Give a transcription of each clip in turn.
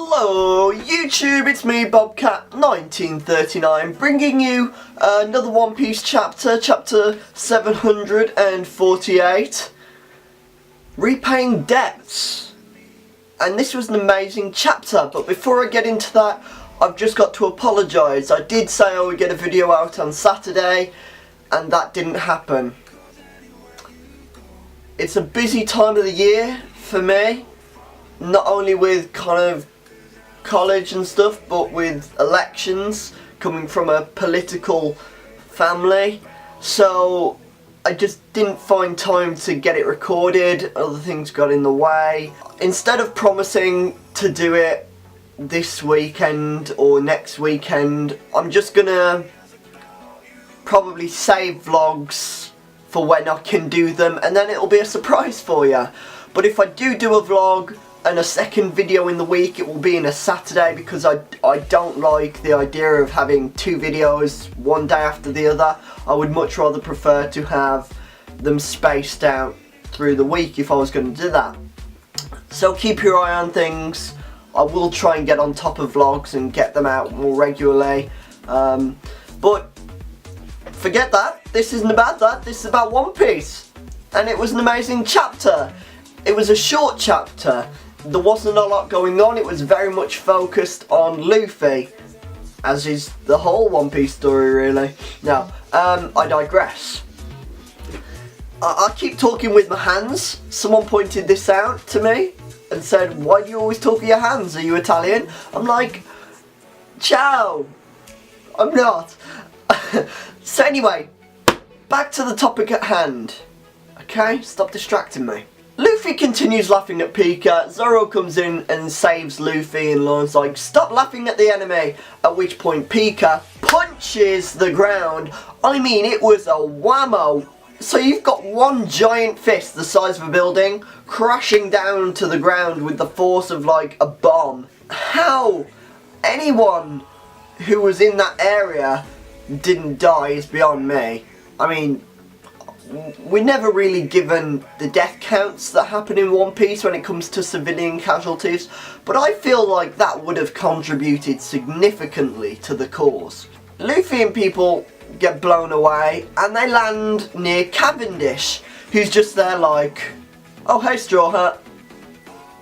Hello YouTube, it's me Bobcat1939 bringing you another One Piece chapter, chapter 748, Repaying Debts. And this was an amazing chapter, but before I get into that, I've just got to apologise. I did say I would get a video out on Saturday, and that didn't happen. It's a busy time of the year for me, not only with kind of college and stuff, but with elections, coming from a political family, so I just didn't find time to get it recorded. Other things got in the way. Instead of promising to do it this weekend or next weekend, I'm just gonna probably save vlogs for when I can do them, and then it'll be a surprise for you. But if I do a vlog and a second video in the week, it will be in a Saturday, because I don't like the idea of having two videos one day after the other. I would much rather prefer to have them spaced out through the week if I was going to do that. So keep your eye on things. I will try and get on top of vlogs and get them out more regularly. But forget that. This isn't about that. This is about One Piece. And it was an amazing chapter. It was a short chapter. There wasn't a lot going on. It was very much focused on Luffy, as is the whole One Piece story, really. Now, I digress. I keep talking with my hands. Someone pointed this out to me and said, "Why do you always talk with your hands? Are you Italian?" I'm like, ciao. I'm not. So anyway, back to the topic at hand. Okay, stop distracting me. Luffy continues laughing at Pika. Zoro comes in and saves Luffy, and Lauren's like, "Stop laughing at the enemy." At which point Pika punches the ground. I mean, it was a whammo. So you've got one giant fist the size of a building crashing down to the ground with the force of like a bomb. How anyone who was in that area didn't die is beyond me. I mean, we're never really given the death counts that happen in One Piece when it comes to civilian casualties, but I feel like that would have contributed significantly to the cause. Luffy and people get blown away, and they land near Cavendish, who's just there like, "Oh hey Straw Hat,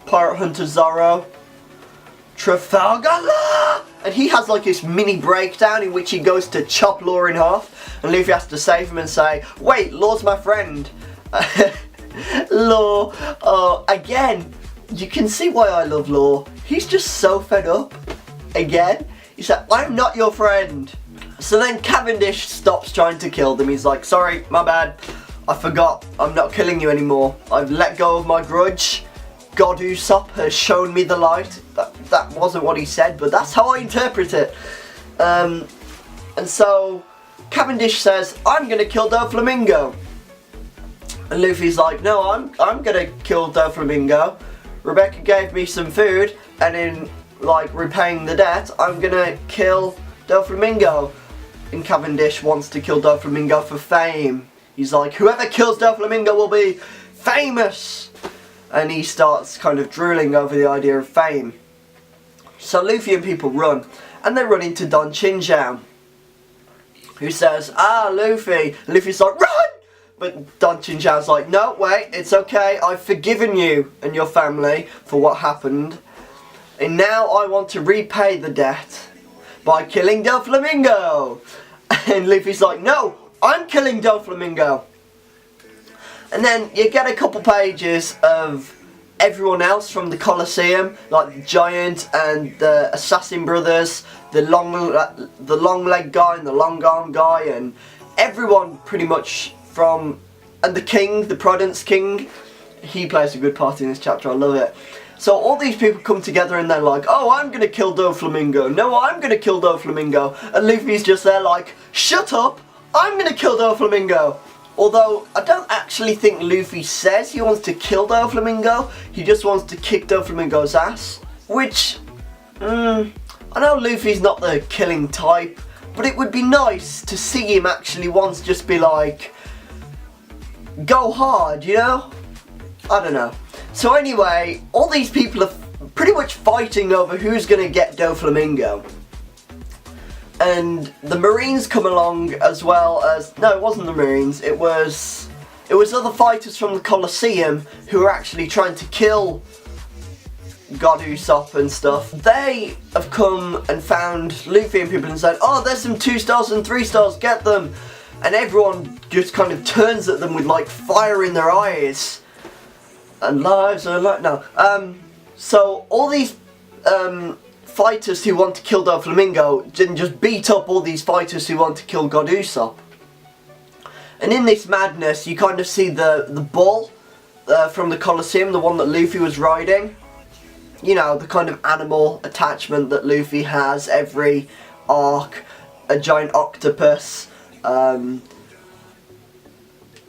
Pirate Hunter Zoro, Trafalgar Law!" And he has like this mini breakdown in which he goes to chop Law in half, and Luffy has to save him and say, "Wait, Law's my friend." Law, again, you can see why I love Law. He's just so fed up. Again, he's like, "I'm not your friend." So then Cavendish stops trying to kill them. He's like, "Sorry, my bad. I forgot. I'm not killing you anymore. I've let go of my grudge. God Usopp has shown me the light." That wasn't what he said, but that's how I interpret it. And so Cavendish says, "I'm gonna kill Doflamingo." And Luffy's like, "No, I'm gonna kill Doflamingo. Rebecca gave me some food, and in like repaying the debt, I'm gonna kill Doflamingo." And Cavendish wants to kill Doflamingo for fame. He's like, "Whoever kills Doflamingo will be famous." And he starts kind of drooling over the idea of fame. So Luffy and people run, and they run into Don Chinchou, who says, "Ah, Luffy." Luffy's like, "Run!" But Don Chinchou's like, "No, wait, it's okay. I've forgiven you and your family for what happened. And now I want to repay the debt by killing Doflamingo." And Luffy's like, "No, I'm killing Doflamingo." And then you get a couple pages of everyone else from the Colosseum, like the Giant and the Assassin Brothers, the long leg guy and the long arm guy, and everyone pretty much from, and the King, the Prudence King. He plays a good part in this chapter. I love it. So all these people come together and they're like, "Oh, I'm gonna kill Doflamingo. No, I'm gonna kill Doflamingo." And Luffy's just there like, "Shut up! I'm gonna kill Doflamingo." Although, I don't actually think Luffy says he wants to kill Doflamingo. He just wants to kick Doflamingo's ass. Which, I know Luffy's not the killing type, but it would be nice to see him actually once just be like, go hard, you know? I don't know. So anyway, all these people are pretty much fighting over who's going to get Doflamingo. And the Marines come along as well as... No, it wasn't the Marines. It was other fighters from the Colosseum who were actually trying to kill God Usopp and stuff. They have come and found Luffy and people and said, oh, there's some 2 stars and 3 stars, get them. And everyone just kind of turns at them with like fire in their eyes. And lives are like, no. So all these fighters who want to kill Doflamingo didn't just beat up all these fighters who want to kill God Usopp. And in this madness, you kind of see the bull from the Colosseum, the one that Luffy was riding. You know, the kind of animal attachment that Luffy has every arc. A giant octopus, Kung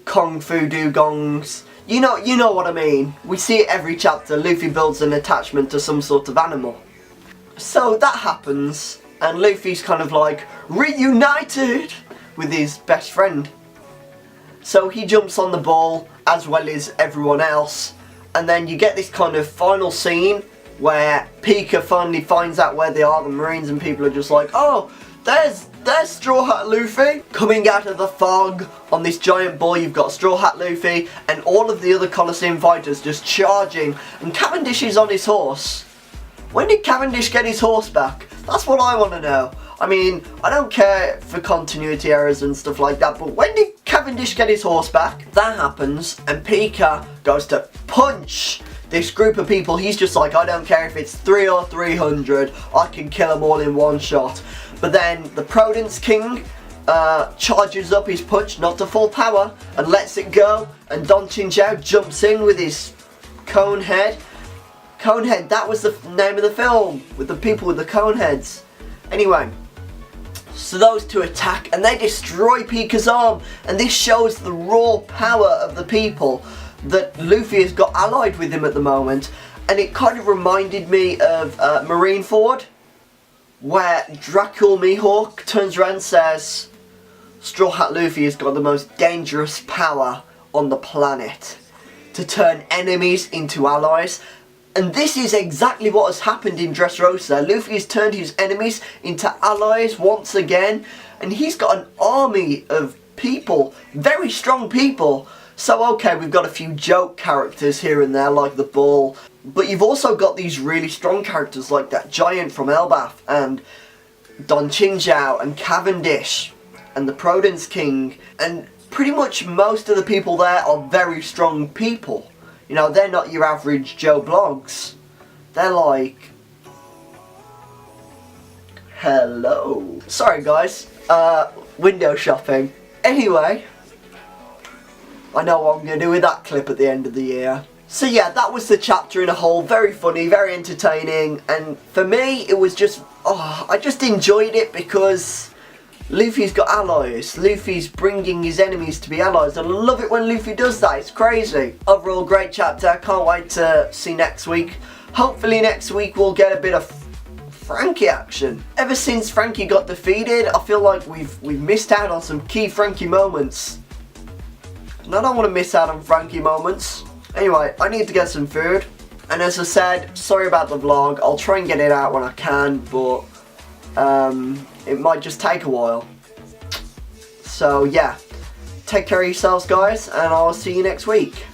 Fu Dugongs. You know what I mean. We see it every chapter. Luffy builds an attachment to some sort of animal. So that happens, and Luffy's kind of like reunited with his best friend. So he jumps on the ball, as well as everyone else, and then you get this kind of final scene where Pika finally finds out where they are. The Marines and people are just like, oh, there's Straw Hat Luffy. Coming out of the fog on this giant ball, you've got Straw Hat Luffy and all of the other Colosseum fighters just charging, and Cavendish is on his horse. When did Cavendish get his horse back? That's what I want to know. I mean, I don't care for continuity errors and stuff like that, but when did Cavendish get his horse back? That happens, and Pika goes to punch this group of people. He's just like, I don't care if it's 3 or 300, I can kill them all in one shot. But then the Prudence King charges up his punch, not to full power, and lets it go, and Don Chinchou jumps in with his cone head. Conehead, that was the name of the film, with the people with the cone heads. Anyway, so those two attack and they destroy Pika's arm, and this shows the raw power of the people that Luffy has got allied with him at the moment. And it kind of reminded me of Marineford, where Dracul Mihawk turns around and says, Straw Hat Luffy has got the most dangerous power on the planet to turn enemies into allies. And this is exactly what has happened in Dressrosa. Luffy has turned his enemies into allies once again, and he's got an army of people, very strong people. So okay, we've got a few joke characters here and there, like the Bull, but you've also got these really strong characters like that giant from Elbaf, and Don Chinchou, and Cavendish, and the Prudence King, and pretty much most of the people there are very strong people. You know, they're not your average Joe Blogs. They're like... Hello. Sorry guys, window shopping. Anyway, I know what I'm going to do with that clip at the end of the year. So yeah, that was the chapter in a whole. Very funny, very entertaining, and for me it was just... I just enjoyed it because Luffy's got allies. Luffy's bringing his enemies to be allies, and I love it when Luffy does that. It's crazy. Overall, great chapter. Can't wait to see next week. Hopefully next week we'll get a bit of Franky action. Ever since Franky got defeated, I feel like we've missed out on some key Franky moments. And I don't want to miss out on Franky moments. Anyway, I need to get some food. And as I said, sorry about the vlog. I'll try and get it out when I can, but it might just take a while. So yeah, take care of yourselves guys, and I'll see you next week.